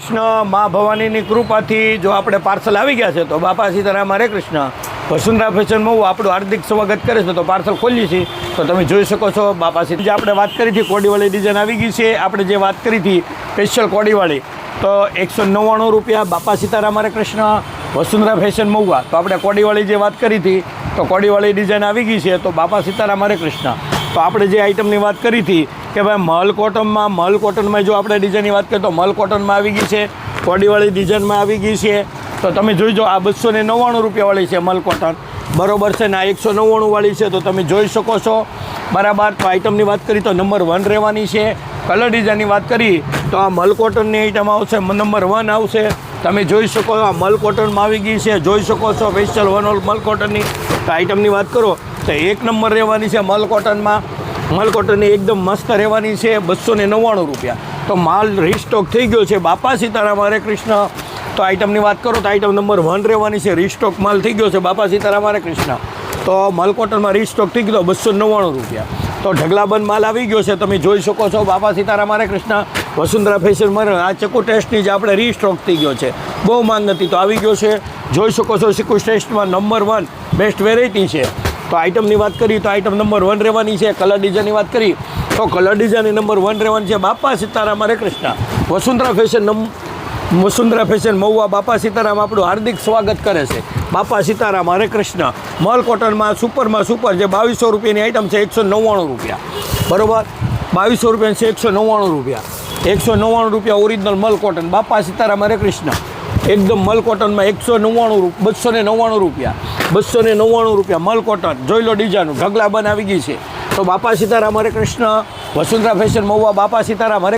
કૃષ્ણ મા ભવાનીની કૃપાથી જો આપણે પાર્સલ આવી ગયા છે તો બાપા સીતારામ હરે કૃષ્ણ વસુંધરા ફેશનમાં આપણું હાર્દિક સ્વાગત કરે છે. તો પાર્સલ ખોલીએ છીએ તો તમે જોઈ શકો છો બાપા સીતા. જે આપણે વાત કરી હતી કોડીવાળી ડિઝાઇન આવી ગઈ છે. આપણે જે વાત કરી હતી સ્પેશિયલ કોડીવાળી તો 199 રૂપિયા. બાપા સીતારામ હરે કૃષ્ણ વસુંધરા ફેશન મહુવા. તો આપણે કોડીવાળી જે વાત કરી હતી તો કોડીવાળી ડિઝાઇન આવી ગઈ છે તો બાપા સીતારામ હરે કૃષ્ણ. તો આપણે જે આઇટમની વાત કરી હતી કે ભાઈ મલ કોટનમાં જો આપણે ડિઝાઇનની વાત કરીએ તો મલ કોટનમાં આવી ગઈ છે, કોડીવાળી ડિઝાઇનમાં આવી ગઈ છે. તો તમે જોઈજો આ 299 રૂપિયાવાળી છે મલ કોટન, બરોબર છે ને. આ 199 વાળી છે તો તમે જોઈ શકો છો, બરાબર. તો આઇટમની વાત કરી તો નંબર 1 રહેવાની છે. કલર ડિઝાઇનની વાત કરી તો આ મલ કોટનની આઇટમ આવશે, નંબર 1 આવશે. તમે જોઈ શકો આ મલ કોટનમાં આવી ગઈ છે, જોઈ શકો છો સ્પેશિયલ 1 મલ કોટનની. તો આઇટમની વાત કરો તો 1 નંબર રહેવાની છે મલ કોટનમાં. મલ કોટનની એકદમ મસ્ત રહેવાની છે, 299 રૂપિયા. તો માલ રીસ્ટોક થઈ ગયો છે. બાપા સીતારામ હરે કૃષ્ણ. તો આઇટમની વાત કરો તો આઇટમ નંબર 1 રહેવાની છે. રીસ્ટોક માલ થઈ ગયો છે બાપા સીતારામ હરે કૃષ્ણ. તો મલ કોટનમાં રીસ્ટોક થઈ ગયો 299 રૂપિયા. તો ઢગલાબંધ માલ આવી ગયો છે, તમે જોઈ શકો છો. બાપા સીતારામ હરે કૃષ્ણ વસુંધરા ફેશન મરે આ ચકુ ટેસ્ટની જે આપણે રીસ્ટોક થઈ ગયો છે, બહુ માંગ હતી તો આવી ગયો છે. જોઈ શકો છો ચકુ ટેસ્ટમાં નંબર 1 બેસ્ટ વેરાયટી છે. તો આઇટમની વાત કરી તો આઇટમ નંબર 1 રહેવાની છે. કલર ડિઝાઇનની વાત કરી તો કલર ડિઝાઇન નંબર 1 રહેવાની છે. બાપા સીતારામ હરે કૃષ્ણ વસુંધરા ફેશન મહુવા. બાપા સીતારામ આપણું હાર્દિક સ્વાગત કરે છે. બાપા સીતારામ હરે કૃષ્ણ. મલ કોટનમાં સુપરમાં સુપર જે 2200 રૂપિયાની આઇટમ છે, 199 રૂપિયા, બરાબર. 2200 રૂપિયા છે, 199 રૂપિયા. 199 રૂપિયા ઓરિજિનલ મલ કોટન. બાપા સીતારામ હરે કૃષ્ણ એકદમ મલ કોટનમાં 299 રૂપિયા. 299 રૂપિયા મલ કોટન. જોઈ લો ડિઝાઇન ઢગલા બન આવી ગઈ છે. તો બાપા સીતારામ હરે કૃષ્ણ વસુંધરા ફેશન મહુવા. બાપા સીતારામ હરે